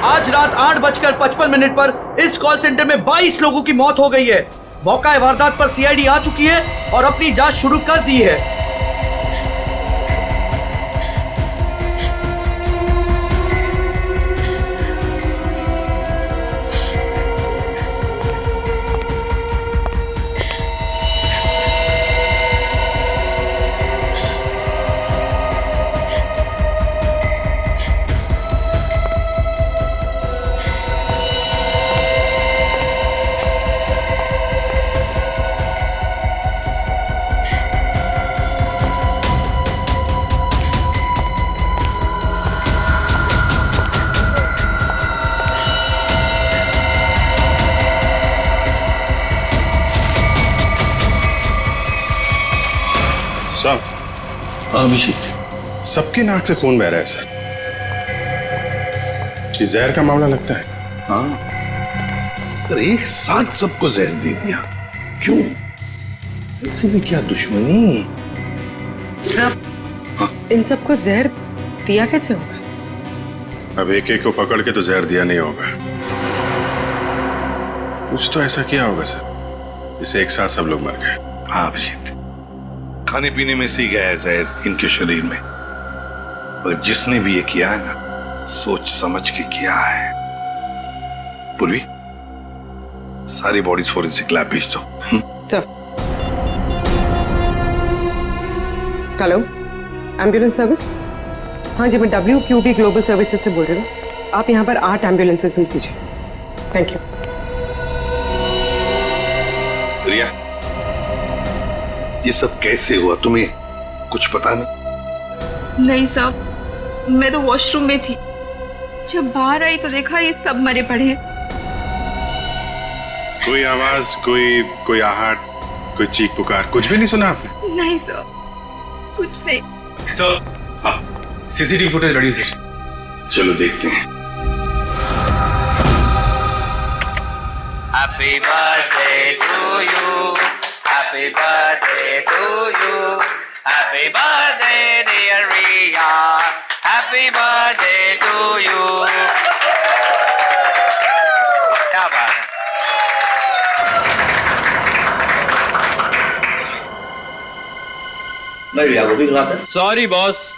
आज रात 8:55 पर इस कॉल सेंटर में 22 लोगों की मौत हो गई है। मौका वारदात पर सीआईडी आ चुकी है और अपनी जांच शुरू कर दी है। अभिषेक, सबकी नाक से खून बह रहा है सर। ये जहर का मामला लगता है। हाँ, पर एक साथ सबको जहर दे दिया, क्यों? ऐसे में क्या दुश्मनी? इन सबको जहर दिया कैसे होगा? अब एक एक को पकड़ के तो जहर दिया नहीं होगा। कुछ तो ऐसा किया होगा सर, जिससे एक साथ सब लोग मर गए। हाँ अभिजीत, खाने पीने में से ही गया है जहर इनके शरीर में। और जिसने भी ये किया है ना, सोच समझ के किया है। पूर्वी, सारी बॉडीज फोरेंसिक लैब भेज दो। सर। Hello, ambulance service? हाँ जी, मैं WQB ग्लोबल सर्विसेज से बोल रही हूँ। आप यहाँ पर 8 एम्बुलेंसेज भेज दीजिए। Thank you. रिया, ये सब कैसे हुआ, तुम्हें कुछ पता नहीं? नहीं साहब, मैं तो वॉशरूम में थी। जब बाहर आई तो देखा ये सब मरे पड़े हैं। कोई आवाज, कोई आहट, कोई चीख पुकार, कुछ भी नहीं सुना आपने? नहीं सर, कुछ नहीं। सर, हाँ, CCTV फुटेज रेडी है। चलो देखते हैं। Happy birthday to you. Happy birthday to you. Happy birthday dear Riya. Happy birthday to you. क्या बात है? नहीं रिया, वो भी गलत है। Sorry boss.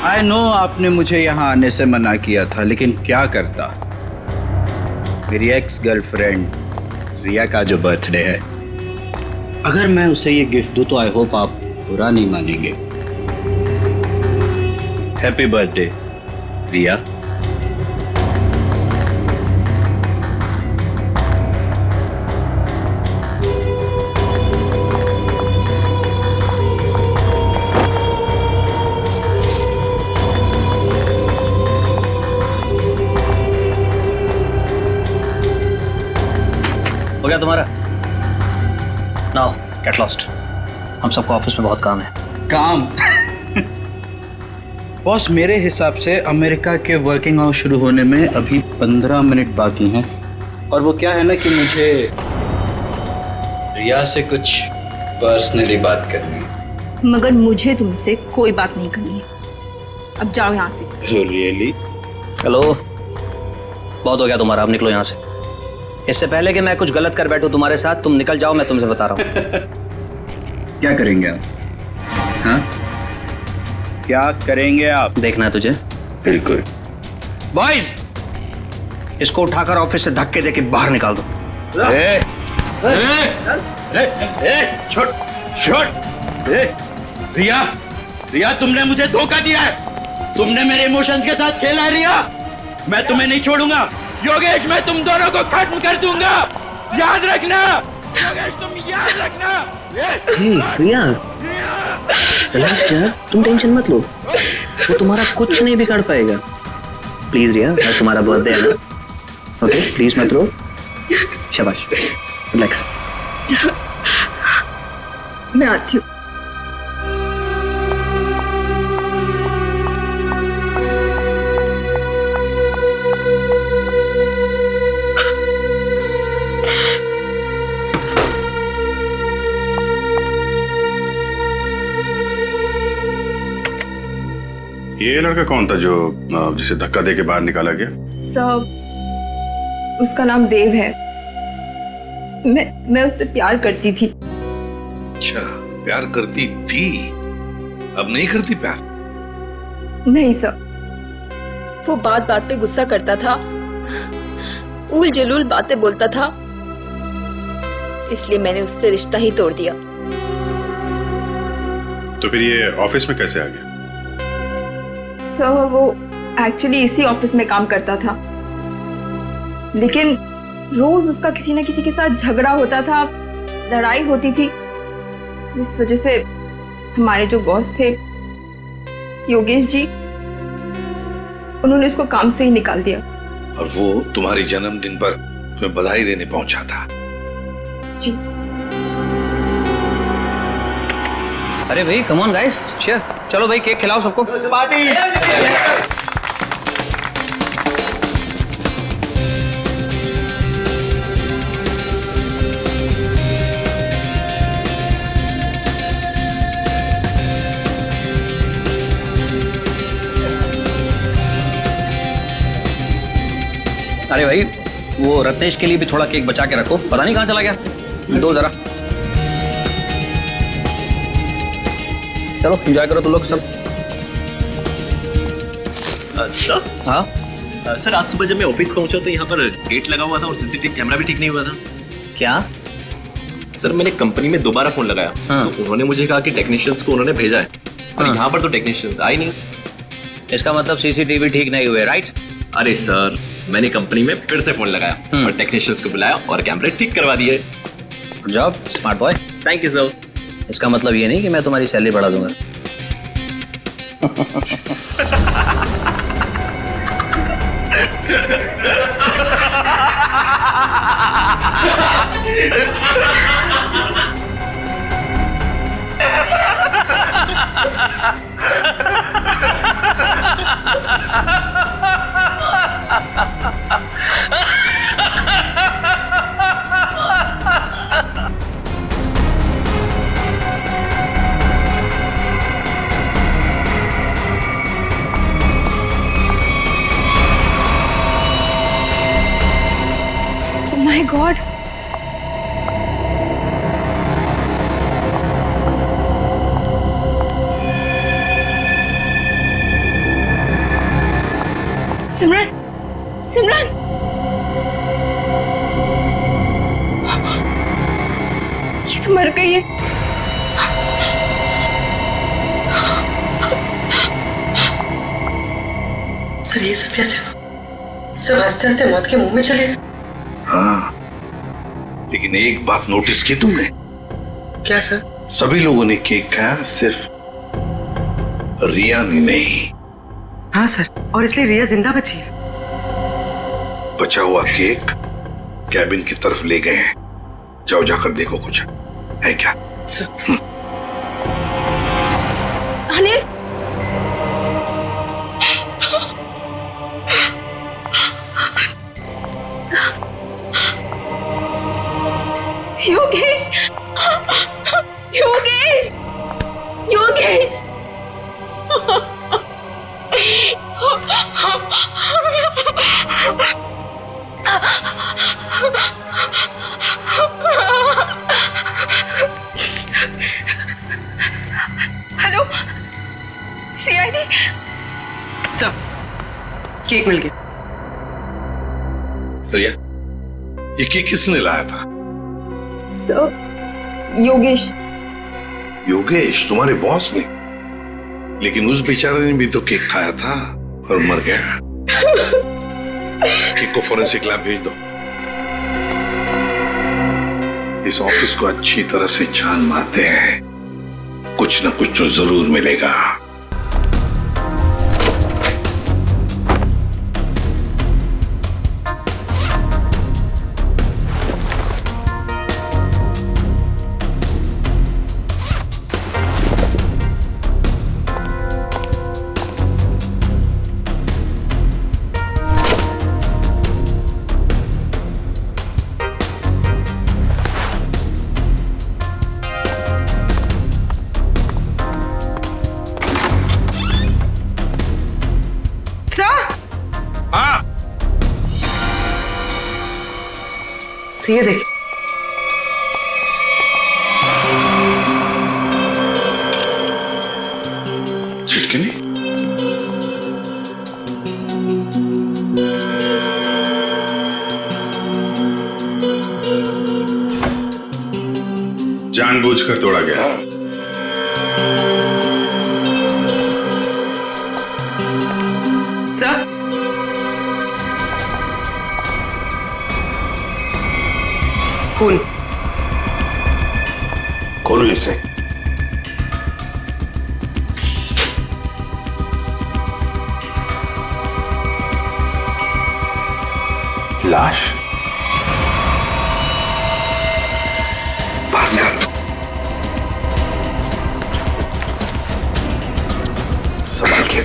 आई नो आपने मुझे यहाँ आने से मना किया था, लेकिन क्या करता। मेरी एक्स गर्लफ्रेंड रिया का जो बर्थडे है, अगर मैं उसे ये गिफ्ट दूँ तो आई होप आप बुरा नहीं मानेंगे। हैप्पी बर्थडे रिया। हो गया तुम्हारा? Now get lost. हम सबको ऑफिस में बहुत काम है। काम? बॉस, मेरे हिसाब से अमेरिका के वर्किंग आवर्स शुरू होने में अभी 15 मिनट बाकी हैं। और वो क्या है ना कि मुझे रिया से कुछ पर्सनली बात करनी है। मगर मुझे तुमसे कोई बात नहीं करनी है। अब जाओ यहाँ से। रियली? हेलो, बहुत हो गया तुम्हारा, अब निकलो यहाँ से। इससे पहले कि मैं कुछ गलत कर बैठूं तुम्हारे साथ, तुम निकल जाओ, मैं तुमसे बता रहा हूँ। क्या करेंगे आप? हाँ, क्या करेंगे आप? देखना है तुझे? बिल्कुल। बॉयज, इसको उठाकर ऑफिस से धक्के देके बाहर निकाल दो। रिया, रिया तुमने मुझे धोखा दिया है। तुमने मेरे इमोशंस के साथ खेला है रिया। मैं तुम्हें नहीं छोड़ूंगा। योगेश, मैं तुम दोनों को खत्म कर दूंगा, याद रखना। योगेश, तुम याद रखना। रिया, रिलैक्स यार, तुम टेंशन मत लो, वो तुम्हारा कुछ नहीं बिगाड़ पाएगा। प्लीज रिया, आज तुम्हारा बर्थडे है ना, ओके? प्लीज मत रो। शाबाश, रिलैक्स। मैं आती हूँ। ये लड़का कौन था जो जिसे धक्का दे के बाहर निकाला गया? सर उसका नाम देव है। मैं उससे प्यार करती थी। अच्छा, प्यार करती थी, अब नहीं करती प्यार? नहीं सर। वो बात बात पे गुस्सा करता था, उल जलूल बातें बोलता था, इसलिए मैंने उससे रिश्ता ही तोड़ दिया। तो फिर ये ऑफिस में कैसे आ गया? सर वो एक्चुअली इसी ऑफिस में काम करता था, लेकिन रोज उसका किसी न किसी के साथ झगड़ा होता था, लड़ाई होती थी। इस वजह से हमारे जो बॉस थे योगेश जी, उन्होंने उसको काम से ही निकाल दिया। और वो तुम्हारी जन्मदिन पर तुम्हें बधाई देने पहुंचा था? जी। अरे भाई कम ऑन गाइस, चीयर। चलो भाई केक खिलाओ सबको। अरे भाई वो रत्नेश के लिए भी थोड़ा केक बचा के रखो, पता नहीं कहाँ चला गया। दो जरा। चलो एंजॉय करो तुम लोग सब। सर। हाँ सर, आज सुबह जब मैं ऑफिस पहुंचा तो यहाँ पर गेट लगा हुआ था और सीसीटीवी कैमरा भी ठीक नहीं हुआ था। क्या? सर मैंने कंपनी में दोबारा फोन लगाया। हाँ। तो उन्होंने मुझे कहा कि टेक्नीशियंस को उन्होंने भेजा है, और हाँ। यहाँ पर तो टेक्नीशियंस आए नहीं। इसका मतलब सीसीटीवी ठीक नहीं हुए, राइट? अरे सर, मैंने कंपनी में फिर से फोन लगाया और टेक्नीशियंस को बुलाया और कैमरे ठीक करवा दिए। Good job smart boy. Thank you sir. इसका मतलब ये नहीं कि मैं तुम्हारी सैलरी बढ़ा दूंगा। Oh my God! सिमरन, सिमरन! ये तो मर गई है। सर ये सब कैसे हुआ? सब हंसते हंसते मौत के मुंह में चले गए। हाँ, लेकिन एक बात नोटिस की तुमने? क्या सर? सभी लोगों ने केक खाया, सिर्फ रिया ने नहीं। हाँ सर, और इसलिए रिया जिंदा बची है। बचा हुआ केक कैबिन की तरफ ले गए हैं, जाओ जाकर देखो कुछ है क्या। Anil, Yogesh, Yogesh, Yogesh! Hello, CID. Sir cake मिल गया। रिया, ये केक किसने लाया था? सर योगेश। योगेश तुम्हारे बॉस ने? लेकिन उस बेचारे ने भी तो केक खाया था और मर गया। केक को फॉरेंसिक लैब भेज दो। इस ऑफिस को अच्छी तरह से छान मारते हैं, कुछ न कुछ तो जरूर मिलेगा। सो ये देखिए, छिटकनी। जानबूझकर तोड़ा गया। सर खून। खोलो इसे। लाश बाहर निकाल। संभाल के।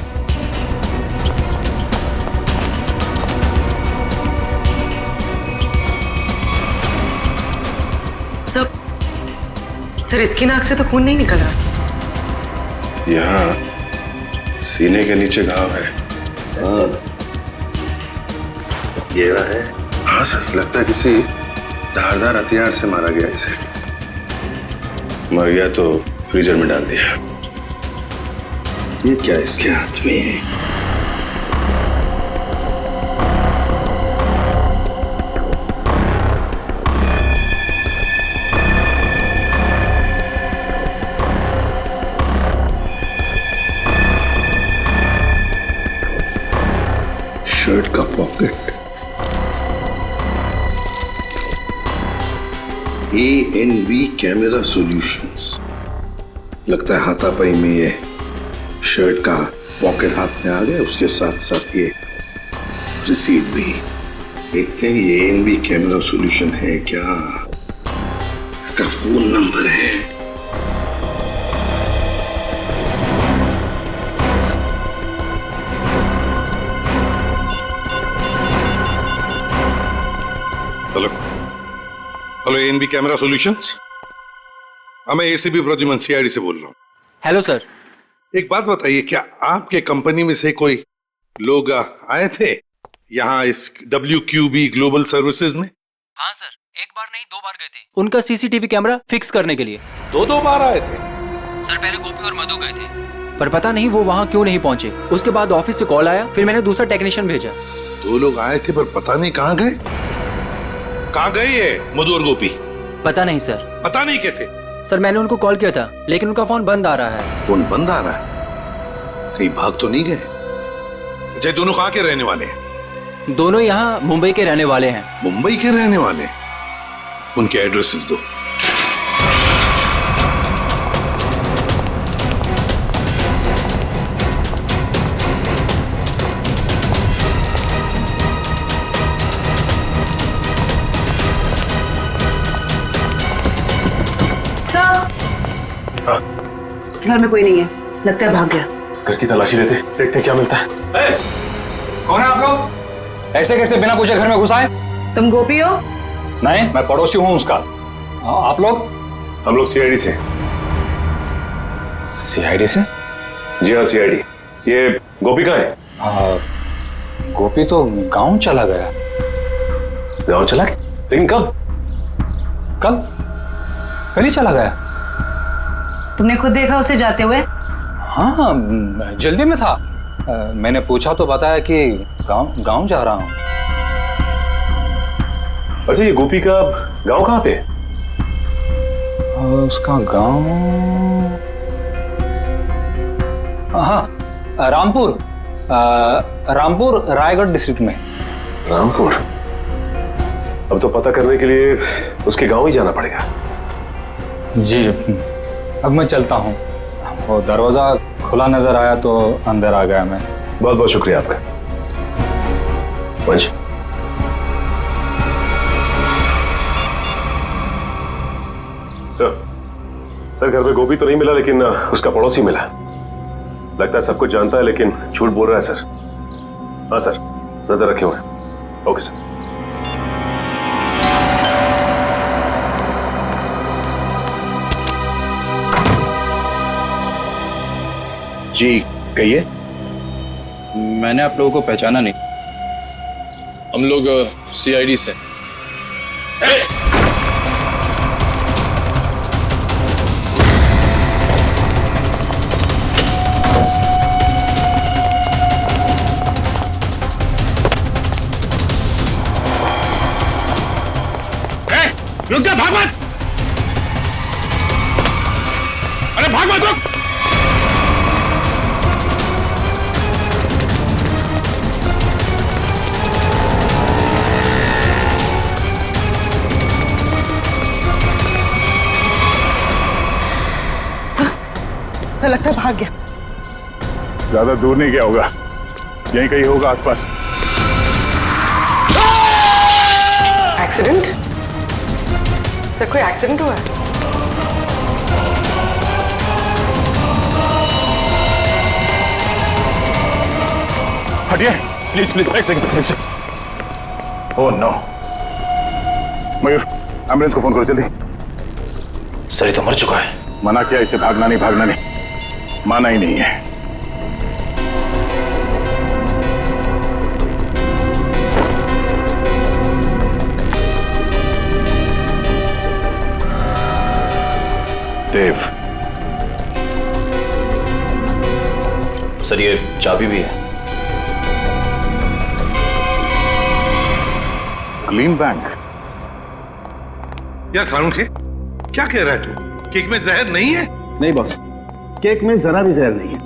सर इसकी नाक से तो खून नहीं निकला। यहाँ सीने के नीचे घाव है। गहरा है। हाँ सर, लगता है किसी धारदार हथियार से मारा गया इसे। मर गया तो फ्रीजर में डाल दिया। ये क्या इसके हाथ में है? शर्ट का पॉकेट। ANB camera solutions. लगता है हाथापाई में ये शर्ट का पॉकेट हाथ में आ गया, उसके साथ साथ ये रिसीट भी। देखते हैं ये ANB कैमरा सॉल्यूशन है क्या, इसका फोन नंबर है। Hello hello, ANB camera solutions. मैं ACP प्रद्युमन CID से बोल रहा हूँ। Hello sir. एक बात बताइए, क्या आपके कंपनी में से कोई लोग आए थे यहाँ इस WQB ग्लोबल सर्विसेज में? हाँ सर, एक बार नहीं 2 बार गए थे उनका CCTV कैमरा फिक्स करने के लिए। दो बार आए थे? सर पहले गोपी और मधु गए थे, पर पता नहीं वो वहाँ क्यों नहीं पहुंचे। उसके बाद ऑफिस से कॉल आया, फिर मैंने दूसरा टेक्नीशियन भेजा। 2 लोग आए थे पर पता नहीं कहाँ गए। कहाँ गए ये मधु और गोपी? पता नहीं सर। पता नहीं कैसे? सर मैंने उनको कॉल किया था, लेकिन उनका फोन बंद आ रहा है। फोन बंद आ रहा है? कहीं भाग तो नहीं गए? अच्छा, दोनों कहाँ के रहने वाले हैं? दोनों यहाँ मुंबई के रहने वाले हैं। मुंबई के रहने वाले? उनके एड्रेसेस दो। घर में कोई नहीं है, लगता है भाग गया। घर की तलाशी लेते, देखते क्या मिलता है। कौन है आप लोग? ऐसे कैसे बिना पूछे घर में घुस आए? तुम गोपी हो? नहीं, मैं पड़ोसी हूँ उसका। आप लोग? हम लोग CID से। CID से? जी हाँ, CID। ये गोपी कहाँ है? गोपी तो गांव चला गया। गाँव चला गया? लेकिन कब? कल ही चला गया। तुमने खुद देखा उसे जाते हुए? हाँ, जल्दी में था। मैंने पूछा तो बताया कि गांव जा रहा हूँ। अच्छा, ये गोपी का गांव कहाँ पे? उसका गांव, हाँ, रामपुर रायगढ़ डिस्ट्रिक्ट में। रामपुर? अब तो पता करने के लिए उसके गांव ही जाना पड़ेगा। जी, अब मैं चलता हूँ। वो दरवाजा खुला नजर आया तो अंदर आ गया मैं। बहुत बहुत शुक्रिया आपका। वंश, सर घर में गोपी तो नहीं मिला, लेकिन उसका पड़ोसी मिला। लगता है सब कुछ जानता है लेकिन झूठ बोल रहा है सर। हाँ सर, नजर रखे हुए। Okay sir. जी कहिए। मैंने आप लोगों को पहचाना नहीं। हम लोग CID से। अरे भाग मत रुक। सर लगता है भाग गया। ज्यादा दूर नहीं गया होगा, यहीं कहीं होगा आसपास। एक्सीडेंट? सर कोई एक्सीडेंट हुआ है? हटिए प्लीज प्लीज, एक second. Oh no. Mayur, ambulance को फोन करो जल्दी। सर ये तो मर चुका है। मना किया इसे, भागना नहीं, माना ही नहीं है। देव, सर ये चाबी भी है। Clean bank. यार सालुंखे, क्या कह रहा है तू? केक में जहर नहीं है? नहीं बॉस, केक में जरा भी जहर नहीं है।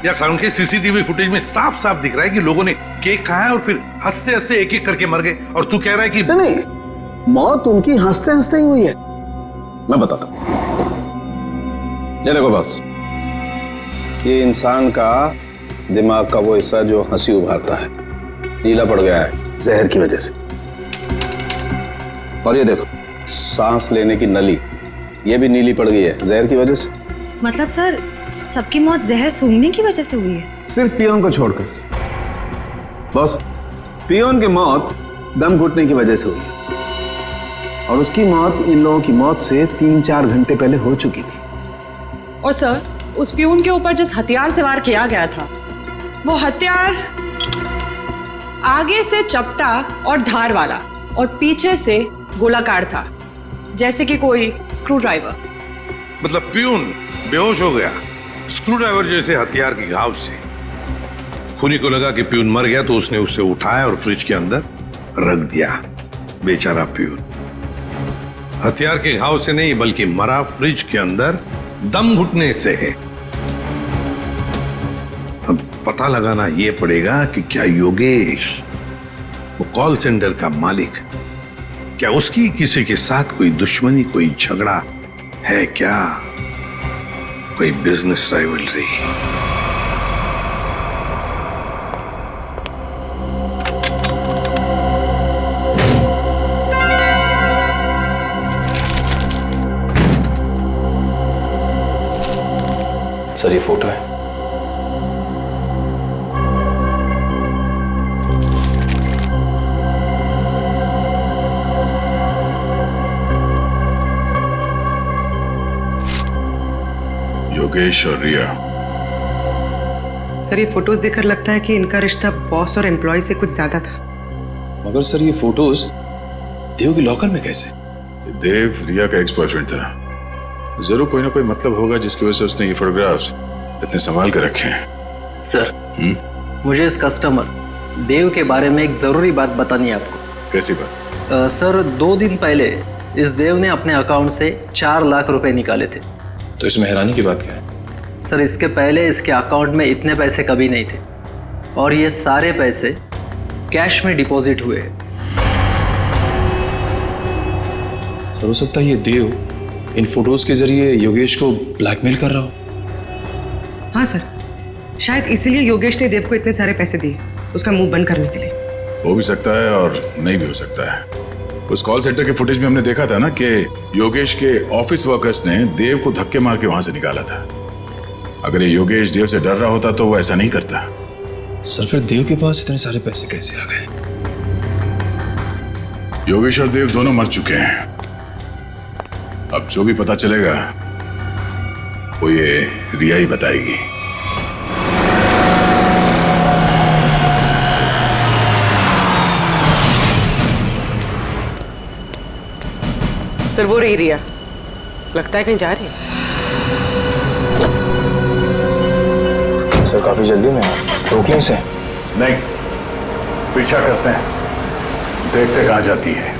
यार सालुंखे, सीसीटीवी फुटेज में साफ साफ दिख रहा है कि लोगों ने केक खाया और फिर हंसते हंसते एक एक करके मर गए, और तू कह रहा है कि नहीं, मौत उनकी हंसते हंसते ही हुई है। मैं बताता हूं। ये देखो बॉस, ये इंसान का दिमाग का वो हिस्सा जो हंसी उभारता है, नीला पड़ गया है जहर की वजह से। और ये देखो, सांस लेने की नली, ये भी नीली पड़ गई है जहर की वजह से। मतलब सर, सबकी मौत जहर सूंघने की वजह से हुई है? सिर्फ पियोन को छोड़कर। बॉस, पियोन की मौत दम घुटने की वजह से हुई है, और उसकी मौत इन लोगों की मौत से 3-4 घंटे पहले हो चुकी थी। और सर, उस पियून के ऊपर जिस हथियार से वार किया गया था, वो हथियार आगे से चपटा और धार वाला और पीछे से गोलाकार था, जैसे कि कोई स्क्रू ड्राइवर। मतलब प्यून बेहोश हो गया स्क्रू ड्राइवर जैसे हथियार के घाव से। खूनी को लगा कि प्यून मर गया तो उसने उसे उठाया और फ्रिज के अंदर रख दिया। बेचारा प्यून हथियार के घाव से नहीं, बल्कि मरा फ्रिज के अंदर दम घुटने से है। अब पता लगाना यह पड़ेगा कि क्या योगेश, वो कॉल सेंटर का मालिक, क्या उसकी किसी के साथ कोई दुश्मनी, कोई झगड़ा है क्या, कोई बिजनेस राइवलरी? सर ये फोटो है। योगेश और रिया। सर ये फोटोज देखकर लगता है कि इनका रिश्ता बॉस और एम्प्लॉय से कुछ ज्यादा था। मगर सर ये फोटोज देव के लॉकर में कैसे? देव रिया का एक्स बॉयफ्रेंड था, जरूर कोई ना कोई मतलब होगा जिसकी वजह से उसने ये फोटोग्राफ्स इतने संभाल कर रखे हैं। सर, मुझे इस कस्टमर देव के बारे में एक जरूरी बात बतानी है आपको। कैसी बात? सर 2 दिन पहले इस देव ने अपने अकाउंट से 4 लाख रुपए निकाले थे। तो इसमें हैरानी की बात क्या है? सर इसके पहले इसके अकाउंट में इतने पैसे कभी नहीं थे, और ये सारे पैसे कैश में डिपॉजिट हुए हैं। सर हो सकता है ये देव इन फोटोज के जरिए योगेश को ब्लैकमेल कर रहा हो। हाँ सर, शायद इसीलिए योगेश ने देव को इतने सारे पैसे दिए, उसका मुंह बंद करने के लिए। हो भी सकता है और नहीं भी हो सकता है। उस कॉल सेंटर के फुटेज में हमने देखा था ना कि योगेश के ऑफिस वर्कर्स ने देव को धक्के मार के वहां से निकाला था। अगर ये योगेश देव से डर रहा होता तो वो ऐसा नहीं करता। सर फिर देव के पास इतने सारे पैसे कैसे आ गए? योगेश और देव दोनों मर चुके हैं। अब जो भी पता चलेगा वो ये रिया ही बताएगी। सर वो रही रिया, लगता है कहीं जा रही है। सर काफी जल्दी में रोक लें इसे? नहीं, पीछा करते हैं, देखते कहां जाती है।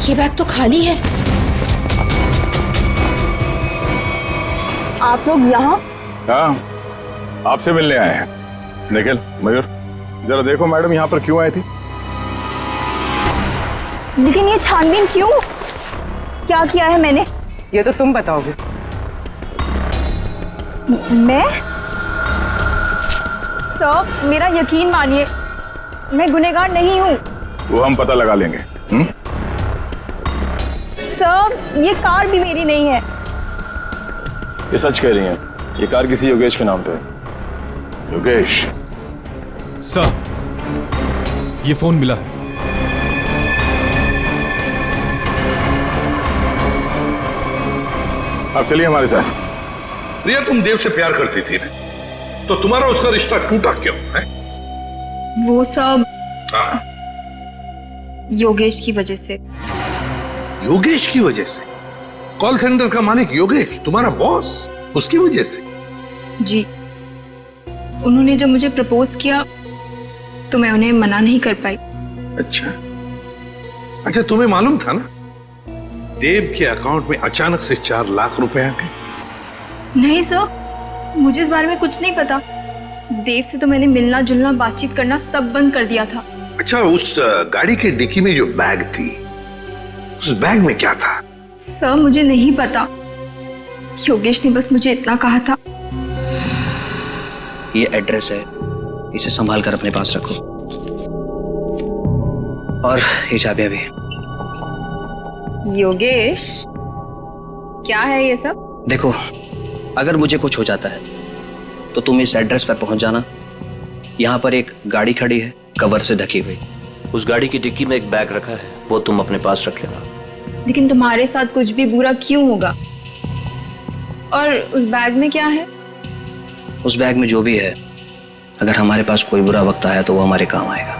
ये बैग तो खाली है। आप लोग यहाँ? हाँ, आपसे मिलने आए हैं। निखिल, मयूर, जरा देखो मैडम यहाँ पर क्यों आई थी? लेकिन ये छानबीन क्यों? क्या किया है मैंने? ये तो तुम बताओगे। मैं? सर, मेरा यकीन मानिए, मैं गुनहगार नहीं हूँ। वो हम पता लगा लेंगे। सर, ये कार भी मेरी नहीं है। ये सच कह रही हैं? ये कार किसी योगेश के नाम पे है। योगेश? सर, ये फोन मिला है। आप चलिए हमारे साथ। रिया, तुम देव से प्यार करती थी ना, तो तुम्हारा उसका रिश्ता टूटा क्यों है? वो सब योगेश की वजह से। योगेश की वजह से? कॉल सेंटर का मालिक योगेश, तुम्हारा बॉस, उसकी वजह से? जी, उन्होंने जब मुझे प्रपोज किया तो मैं उन्हें मना नहीं कर पाई। अच्छा अच्छा, तुम्हें मालूम था ना देव के अकाउंट में अचानक से 4 लाख रुपए आ गए? नहीं सर, मुझे इस बारे में कुछ नहीं पता। देव से तो मैंने मिलना जुलना बातचीत करना सब बंद कर दिया था। अच्छा, उस गाड़ी के डिक्की में जो बैग थी, उस बैग में क्या था? सर, मुझे नहीं पता। योगेश ने बस मुझे इतना कहा था। ये एड्रेस है, इसे संभाल कर अपने पास रखो। और ये चाबियां भी। योगेश, क्या है ये सब? देखो, अगर मुझे कुछ हो जाता है तो तुम इस एड्रेस पर पहुंच जाना। यहाँ पर एक गाड़ी खड़ी है, कवर से ढकी हुई। उस गाड़ी की डिक्की में एक बैग रखा है, वो तुम अपने पास रख लेना। लेकिन तुम्हारे साथ कुछ भी बुरा क्यों होगा? और उस बैग में क्या है? उस बैग में जो भी है, अगर हमारे पास कोई बुरा वक्त आया तो वो हमारे काम आएगा।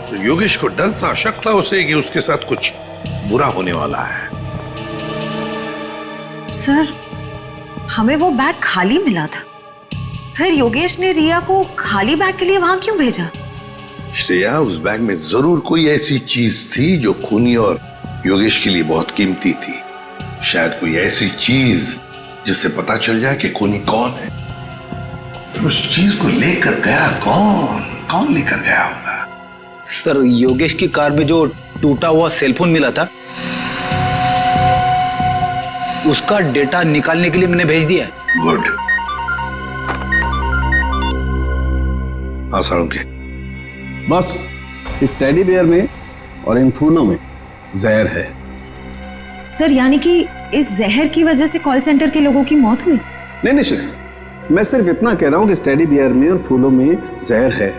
तो योगेश को डर था, शक था उसे कि उसके साथ कुछ बुरा होने वाला है। सर, हमें वो बैग खाली मिला था, फिर योगेश ने रिया को खाली बैग के लिए वहां क्यों भेजा? श्रेया, उस बैग में जरूर कोई ऐसी चीज थी जो खूनी और योगेश के लिए बहुत कीमती थी। शायद कोई ऐसी चीज जिससे पता चल जाए कि खूनी कौन है। उस चीज को लेकर गया कौन लेकर गया होगा? सर, योगेश की कार में जो टूटा हुआ सेलफोन मिला था, उसका डेटा निकालने के लिए मैंने भेज दिया है। गुड। हाँ साळुंखे, बस इस टेडी बेयर में और इन फूलों में जहर है। सर, यानी कि इस जहर की वजह से कॉल सेंटर के लोगों की मौत हुई? नहीं, मैं सिर्फ इतना कह रहा हूं कि इस टेडी बेयर में और फूलों में जहर है,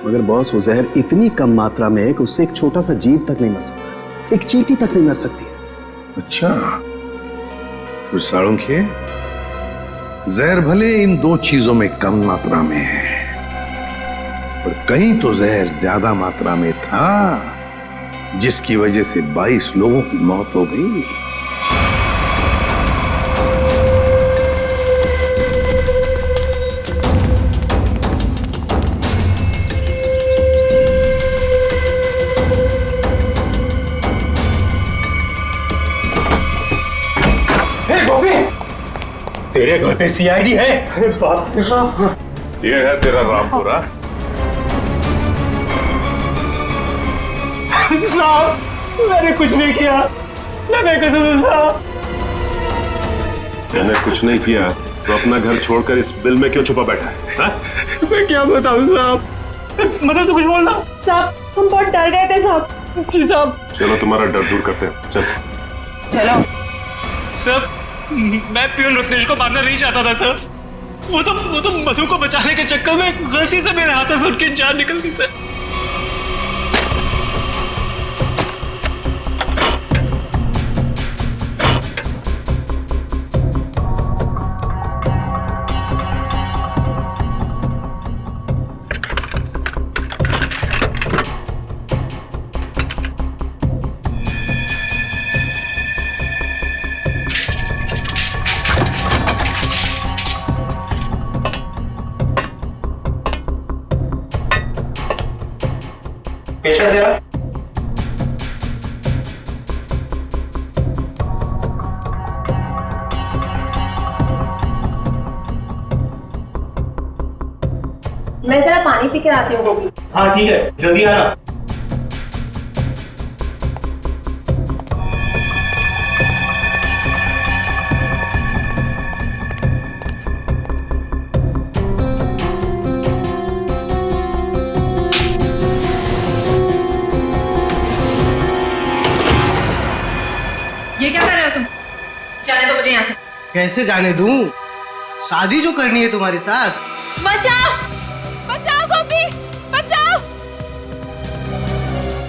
मगर बॉस, वो जहर इतनी कम मात्रा में है कि उससे एक छोटा सा जीव तक नहीं मर सकता, एक चींटी तक नहीं मर सकती है। अच्छा, तो साळुंखे, जहर भले इन 2 चीजों में कम मात्रा में है, पर कहीं तो जहर ज्यादा मात्रा में था, जिसकी वजह से 22 लोगों की मौत हो गई। तेरे घर पे सीआईडी है? अरे बाप रे। ये है तेरा रामपुरा। साहब, मैंने कुछ नहीं किया, मैं कसम साहब। मैंने कुछ नहीं किया तो अपना घर छोड़कर इस बिल में क्यों छुपा बैठा है? हा? मैं क्या बताऊं साहब, मतलब तो कुछ बोलना। साहब, हम बहुत डर गए थे साहब। जी साहब। चलो तुम्हारा डर दूर करते हैं, चल। चलो। सर, मैं प्यून रत्नेश को मारना नहीं चाहता था सर। वो तो मधु को बचाने के चक्कर में गलती से मेरे हाथों से उनकी जान निकल गई सर। पेशेंट जरा। मैं जरा पानी पी कर आती हूँ गोभी। हाँ ठीक है, जल्दी आना। ये क्या कर रहे हो तुम? जाने दो मुझे यहाँ से। कैसे जाने दूं? शादी जो करनी है तुम्हारे साथ। बचाओ, बचाओ गोपी, बचाओ।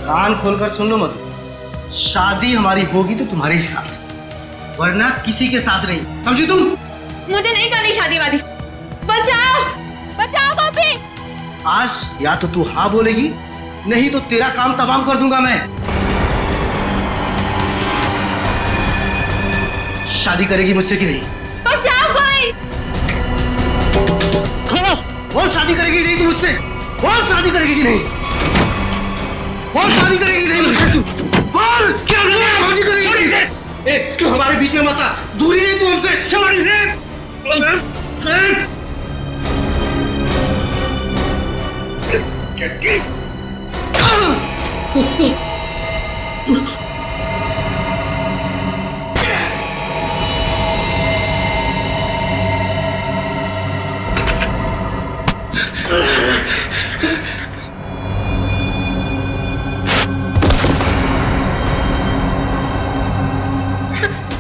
कान खोलकर सुन लो मधु, शादी हमारी होगी तो तुम्हारे ही साथ, वरना किसी के साथ नहीं, समझी तुम? मुझे नहीं करनी शादी वादी। बचाओ, बचाओ गोपी। आज या तो तू हाँ बोलेगी, नहीं तो तेरा काम तमाम कर दूंगा मैं। शादी करेगी मुझसे कि नहीं? बचाओ भाई। बोल शादी करेगी नहीं तू मुझसे? बोल शादी करेगी कि नहीं? बोल शादी करेगी नहीं मुझसे तू? बोल क्या शादी करेगी? ए, तू हमारे बीच में मत आ, दूरी नहीं तू हमसे। छोड़ इसे।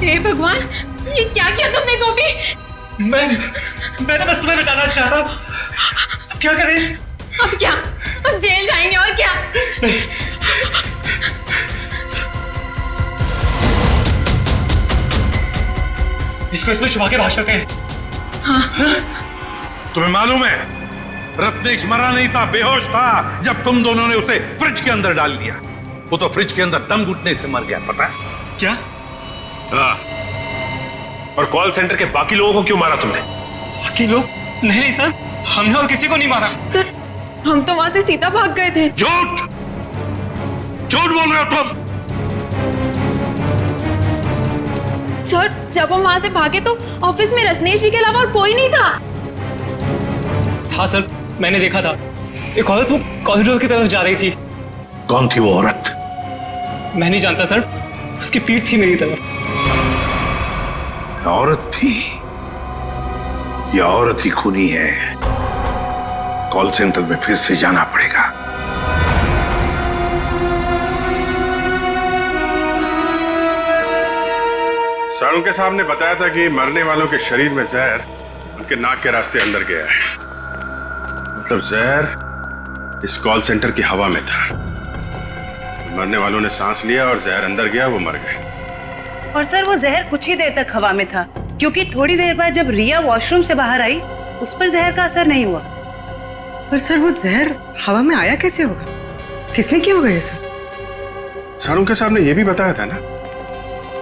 हे भगवान, ये क्या किया तुमने गोपी? मैंने बस तुम्हें बचाना चाहता। अब क्या करें? अब क्या? अब जेल जाएंगे और क्या? इसको इसमें छुपा के भाग सकते हैं। हाँ। तुम्हें मालूम है, रत्नेश मरा नहीं था, बेहोश था जब तुम दोनों ने उसे फ्रिज के अंदर डाल दिया। वो तो फ्रिज के अंदर दम घुटने से मर गया, पता है? क्या? हाँ। और कॉल सेंटर के बाकी लोगों को क्यों मारा तुमने? बाकी लोग? नहीं सर, हमने और किसी को नहीं मारा। सर, हम तो वहां से सीधा भाग गए थे। झूठ, झूठ बोल रहे हो तुम। सर, जब हम वहां से भागे तो ऑफिस में रत्नेश जी के अलावा और कोई नहीं था। हाँ सर, मैंने देखा था। एक औरत वो कॉरिडोर की तरफ जा रही थी। कौन थी वो औरत? मैं नहीं जानता सर, उसकी पीठ थी मेरी तरफ। औरत थी? ये औरत ही खूनी है। कॉल सेंटर में फिर से जाना पड़ेगा। साड़ू के साहब ने बताया था कि मरने वालों के शरीर में जहर उनके नाक के रास्ते अंदर गया है। मतलब जहर इस कॉल सेंटर की हवा में था। मरने वालों ने सांस लिया और जहर अंदर गया, वो मर गए। और सर, वो जहर कुछ ही देर तक हवा में था, क्योंकि थोड़ी देर बाद जब रिया वॉशरूम से बाहर आई, उस पर जहर का असर नहीं हुआ। पर सर, वो जहर हवा में आया कैसे होगा? किसने किया होगा ये सब? साड़ू के साहब ने यह भी बताया था ना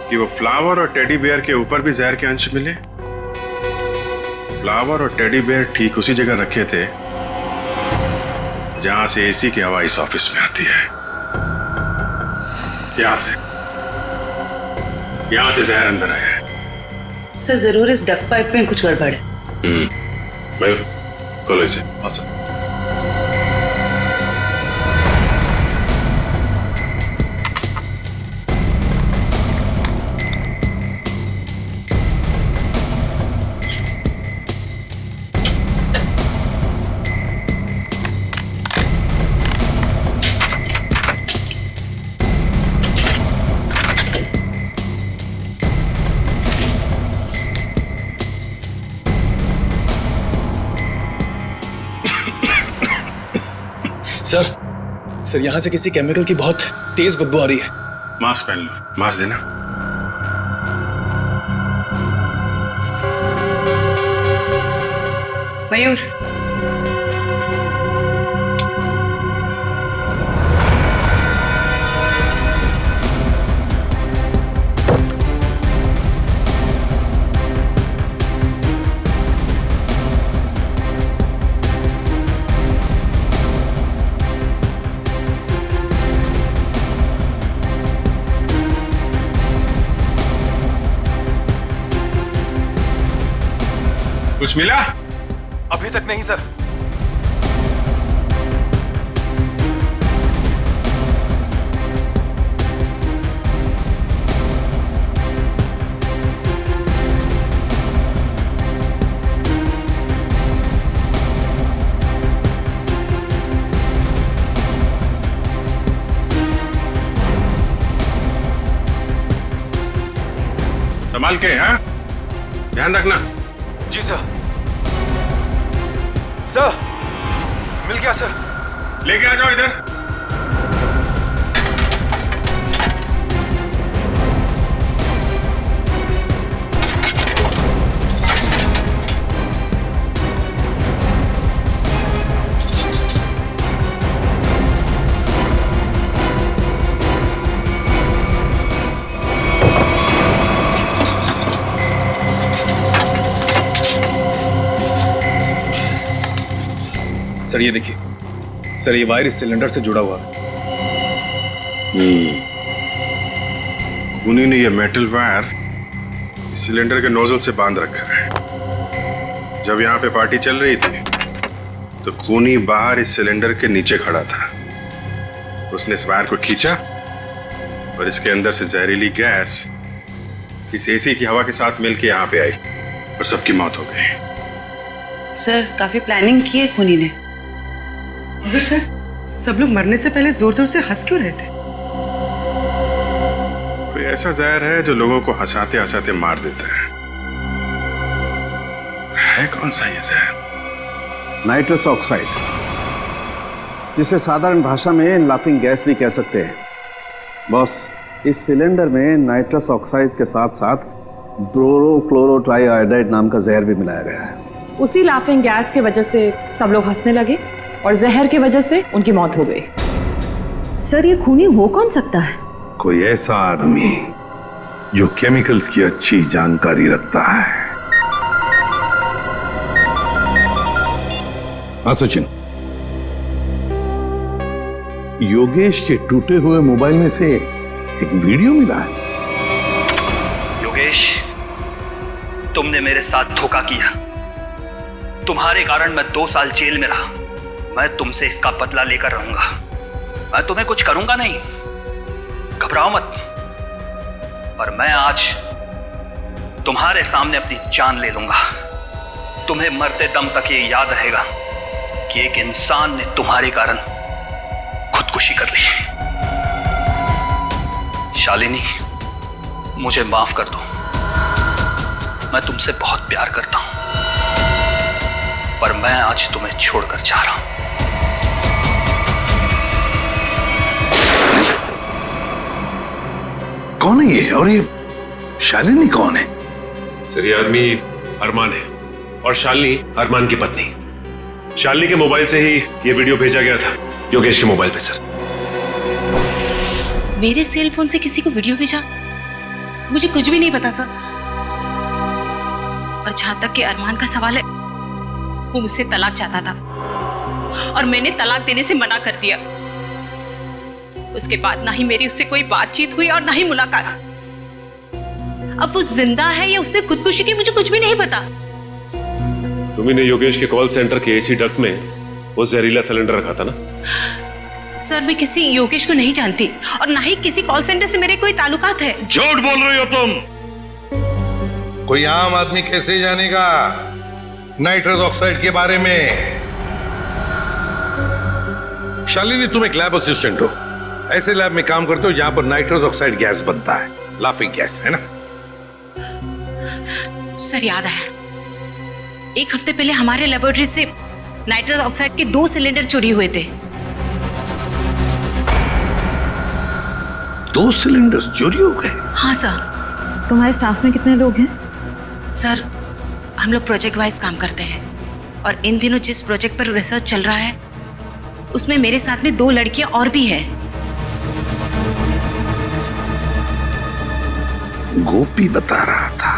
कि वो फ्लावर और टेडी बेयर के ऊपर भी जहर के अंश मिले। फ्लावर और टेडी बेयर ठीक उसी जगह रखे थे जहां से एसी की हवा इस ऑफिस में आती है। यहां से जहर अंदर आया है। सर, जरूर इस डक पाइप में कुछ गड़बड़ है। मयूर, खोलो इसे। सर। सर, यहाँ से किसी केमिकल की बहुत तेज बदबू आ रही है। मास्क पहन लो। मास्क देना। मयूर, कुछ मिला? अभी तक नहीं सर। संभाल के, हाँ? ध्यान रखना। जी सर। सर, मिल गया सर। लेके आ जाओ इधर। सर ये देखिए, सर ये वायर इस सिलेंडर से जुड़ा हुआ है। खूनी ने ये मेटल वायर इस सिलेंडर के नोजल से बांध रखा है। जब यहाँ पे पार्टी चल रही थी तो खूनी बाहर इस सिलेंडर के नीचे खड़ा था। उसने इस वायर को खींचा और इसके अंदर से जहरीली गैस इस एसी की हवा के साथ मिलकर यहाँ पे आई और सबकी मौत हो गई। सर काफी प्लानिंग की है खूनी ने। मगर सर, सब लोग मरने से पहले जोर जोर से हंस क्यों रहे थे? कोई ऐसा जहर है जो लोगों को हंसाते हंसाते मार देता है कौन सा ये जहर? नाइट्रस ऑक्साइड, जिसे साधारण भाषा में लाफिंग गैस भी कह सकते हैं। बॉस, इस सिलेंडर में नाइट्रस ऑक्साइड के साथ साथ ब्रोरोक्लोरोट्राइआयोडाइड नाम का जहर भी मिलाया गया है। उसी लाफिंग गैस की वजह से सब लोग हंसने लगे और जहर की वजह से उनकी मौत हो गई। सर ये खूनी हो कौन सकता है? कोई ऐसा आदमी जो केमिकल्स की अच्छी जानकारी रखता है। हाँ सचिन, योगेश के टूटे हुए मोबाइल में से एक वीडियो मिला है। योगेश, तुमने मेरे साथ धोखा किया। तुम्हारे कारण मैं 2 साल जेल में रहा। मैं तुमसे इसका बदला लेकर रहूंगा। मैं तुम्हें कुछ करूंगा नहीं, घबराओ मत। पर मैं आज तुम्हारे सामने अपनी जान ले लूंगा। तुम्हें मरते दम तक ये याद रहेगा कि एक इंसान ने तुम्हारे कारण खुदकुशी कर ली। शालिनी, मुझे माफ कर दो। मैं तुमसे बहुत प्यार करता हूं, पर मैं आज तुम्हें छोड़कर जा रहा हूं। कौन है ये? और ये शालिनी कौन है? सर ये आदमी अरमान है और शालिनी अरमान की पत्नी। शालिनी के मोबाइल से ही ये वीडियो भेजा गया था योगेश के मोबाइल पे। सर मेरे सेल फोन से किसी को वीडियो भेजा? मुझे कुछ भी नहीं पता सर। और जहां तक कि अरमान का सवाल है, वो मुझसे तलाक चाहता था और मैंने तलाक देने से मना कर दिया। उसके बाद ना ही मेरी उससे कोई बातचीत हुई और ना ही मुलाकात। अब वो जिंदा है या उसने खुदकुशी की, मुझे कुछ भी नहीं पता। तुम्ही ने योगेश के कॉल सेंटर के एसी डक्ट में वो जहरीला सिलेंडर रखा था ना? सर मैं किसी योगेश को नहीं जानती और ना ही किसी कॉल सेंटर से मेरे कोई ताल्लुकात है। झूठ बोल रही हो तुम। कोई आम आदमी कैसे जानेगा नाइट्रस ऑक्साइड के बारे में? शालिनी, तुम एक लैब असिस्टेंट हो। ऐसे लैब में काम करते हो जहां पर नाइट्रस ऑक्साइड गैस बनता है, लाफिंग गैस, है ना? सर याद है, 1 हफ्ते पहले हमारे लेबोरेटरी से नाइट्रस ऑक्साइड के 2 सिलेंडर चोरी हुए थे। 2 सिलेंडर्स चोरी हो गए? हाँ सर। तुम्हारे स्टाफ में कितने लोग हैं? सर हम लोग प्रोजेक्ट वाइज काम करते हैं और इन दिनों जिस प्रोजेक्ट पर रिसर्च चल रहा है उसमें मेरे साथ में 2 लड़कियां और भी है। गोपी बता रहा था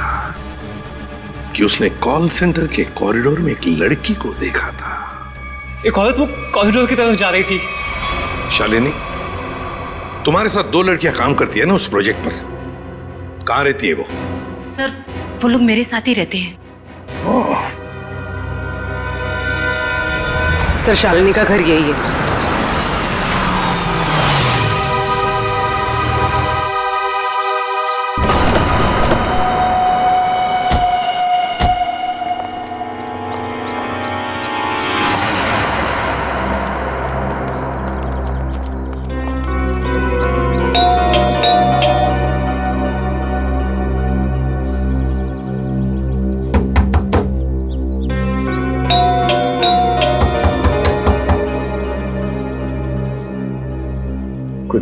कि उसने कॉल सेंटर के कॉरिडोर में एक लड़की को देखा था। एक औरत वो कॉरिडोर की तरफ जा रही थी। शालिनी, तुम्हारे साथ 2 लड़कियां काम करती है ना उस प्रोजेक्ट पर, कहां रहती है वो? सर वो लोग मेरे साथ ही रहते हैं। सर शालिनी का घर यही है।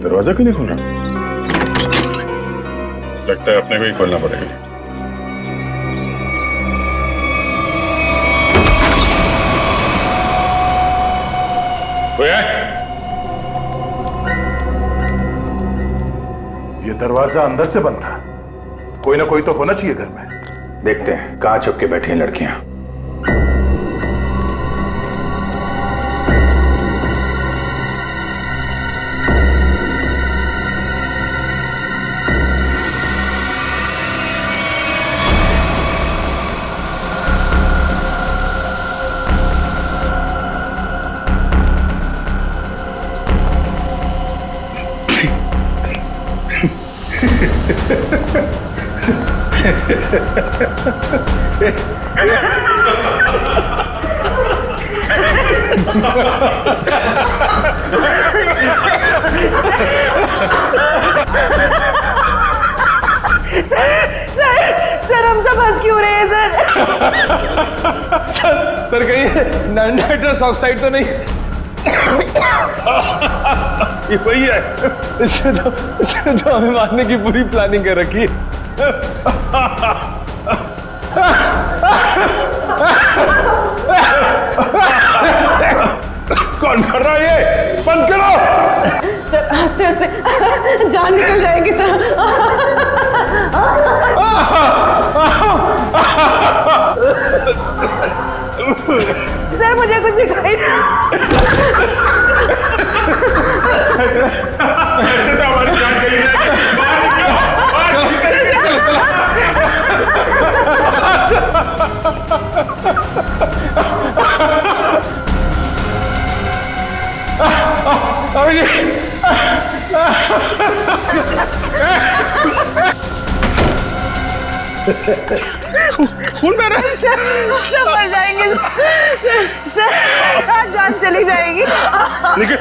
दरवाजा क्यों नहीं खोल रहा? लगता है अपने को ही खोलना पड़ेगा। कोई है? ये दरवाजा अंदर से बंद था। कोई ना कोई तो होना चाहिए घर में। देखते हैं कहां छुप के बैठी हैं लड़कियां। सर हम सब हंस क्यों रहे हैं सर कहीं नाइट्रस ऑक्साइड तो नहीं? ये वही है। इसने तो हमें मारने की पूरी प्लानिंग कर रखी है। कौन कर रहा है ये? बंद करो। सर हंसते हंसते जान निकल जाएगी सर। सर मुझे कुछ दिखाई ऐसे तो हमारी जान गई खून बह रहा है। सब मर जाएंगे सर, जान चली जाएगी। लेकिन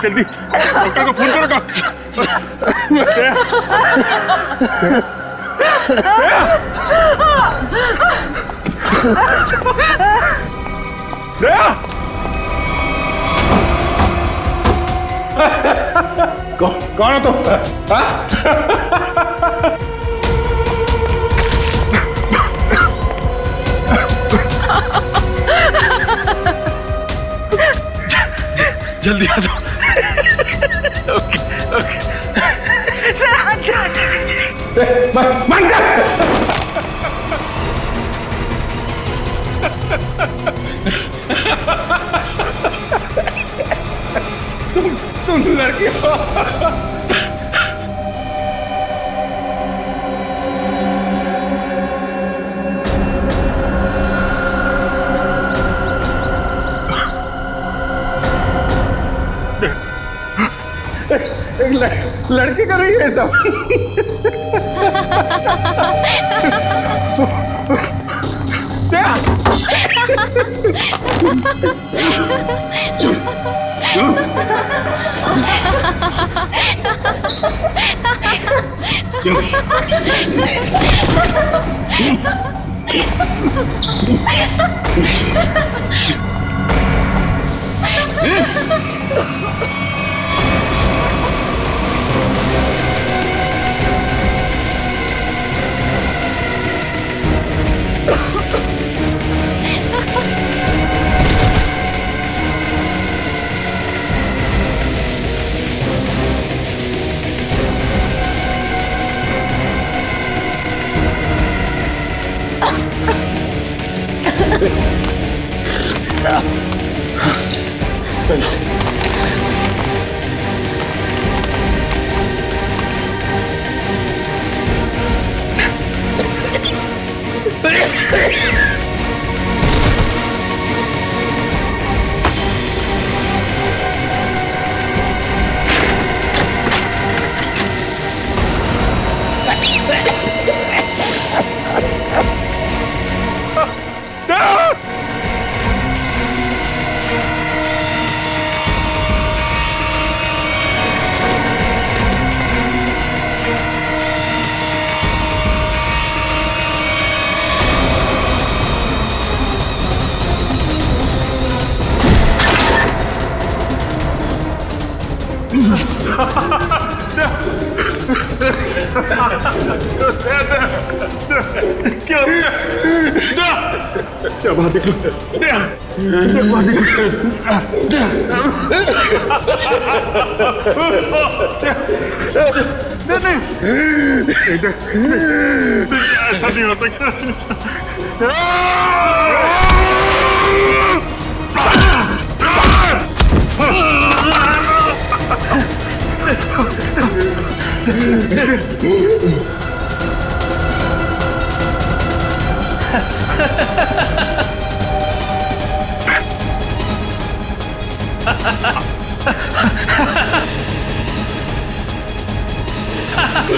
जल्दी डॉक्टर को फोन करो। कौन हो तुम? जल्दी आ जाओ। ओके ओके सर हाथ तुम लड़की हो। एक लड़की कर रही है सब। क्या बाहर निकलो, बाहर निकलो। ऐसा नहीं हो सकता।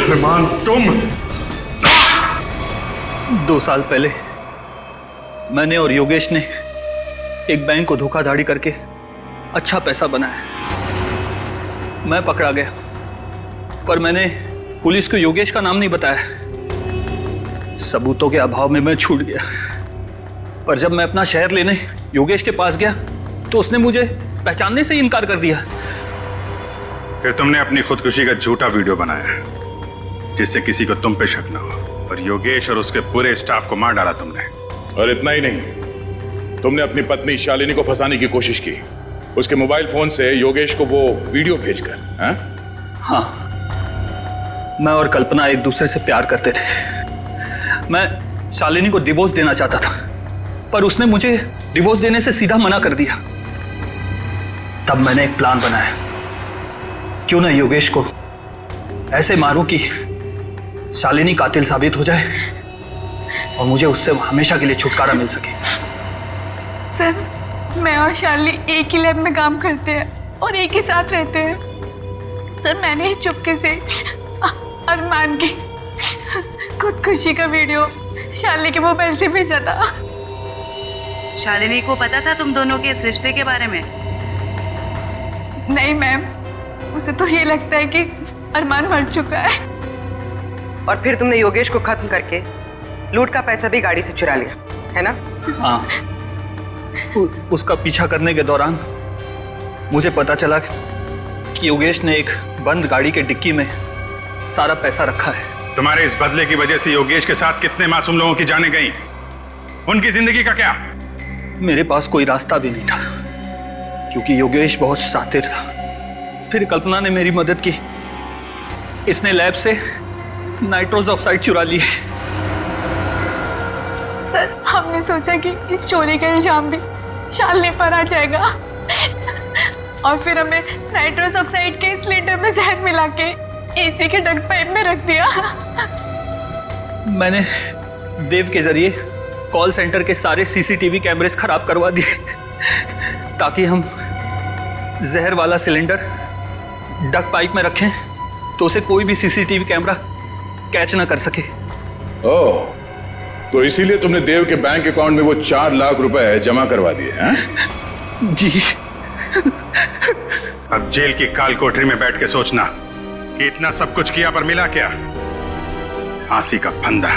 अरमान, तुम 2 साल पहले मैंने और योगेश ने एक बैंक को धोखाधड़ी करके अच्छा पैसा बनाया। मैं पकड़ा गया, पर मैंने पुलिस को योगेश का नाम नहीं बताया। सबूतों के अभाव में मैं छूट गया। पर जब मैं अपना शहर लेने योगेश के पास गया तो उसने मुझे पहचानने से ही इनकार कर दिया। फिर तुमने अपनी खुदकुशी का झूठा वीडियो बनाया जिससे किसी को तुम पे शक न हो, और योगेश और उसके पूरे स्टाफ को मार डाला तुमने। और इतना ही नहीं, तुमने अपनी पत्नी शालिनी को फंसाने की कोशिश की, उसके मोबाइल फोन से योगेश को वो वीडियो भेजकर। हाँ, मैं और कल्पना एक दूसरे से प्यार करते थे। मैं शालिनी को डिवोर्स देना चाहता था, पर उसने मुझे डिवोर्स देने से सीधा मना कर दिया। तब मैंने एक प्लान बनाया, क्यों ना योगेश को ऐसे मारूं कि शालिनी कातिल साबित हो जाए और मुझे उससे हमेशा के लिए छुटकारा मिल सके। सर, मैं और शालिनी एक ही लैब में काम करते हैं और एक ही साथ रहते हैं। सर, मैंने ही चुपके से अरमान की खुदकुशी का वीडियो शालिनी के मोबाइल से भेजा था। शालिनी को पता था तुम दोनों के इस रिश्ते के बारे में? नहीं मैम, उसे तो ये लगता है कि अरमान मर चुका है। और फिर तुमने योगेश को खत्म करके लूट का पैसा भी गाड़ी से चुरा लिया, है ना? हाँ, उसका पीछा करने के दौरान मुझे पता चला कि योगेश ने एक बंद गाड़ी के डिक्की में सारा पैसा रखा है। तुम्हारे इस बदले की वजह से योगेश के साथ कितने मासूम लोगों की जानें गई, उनकी जिंदगी का क्या? मेरे पास कोई रास्ता भी नहीं था क्योंकि योगेश बहुत शातिर था। फिर कल्पना ने मेरी मदद की। इसने लैब से नाइट्रोस ऑक्साइड चुरा ली। सर, हमने सोचा कि इस चोरी का इल्जाम भी शालिनी पर आ जाएगा और फिर हमें नाइट्रोस ऑक्साइड के सिलेंडर में जहर मिला के एसी के डक्ट पाइप में रख दिया। मैंने देव के जरिए कॉल सेंटर के सारे सीसीटीवी कैमरेस खराब करवा दिए ताकि हम जहर वाला सिलेंडर डक्ट पाइप में रखें तो उसे कोई भी सीसीटीवी कैमरा कैच ना कर सके। ओह, तो इसीलिए तुमने देव के बैंक अकाउंट में वो 4 लाख रुपए जमा करवा दिए हैं? जी। अब जेल की काल कोठरी में बैठ के सोचना कि इतना सब कुछ किया पर मिला क्या? फांसी का फंदा।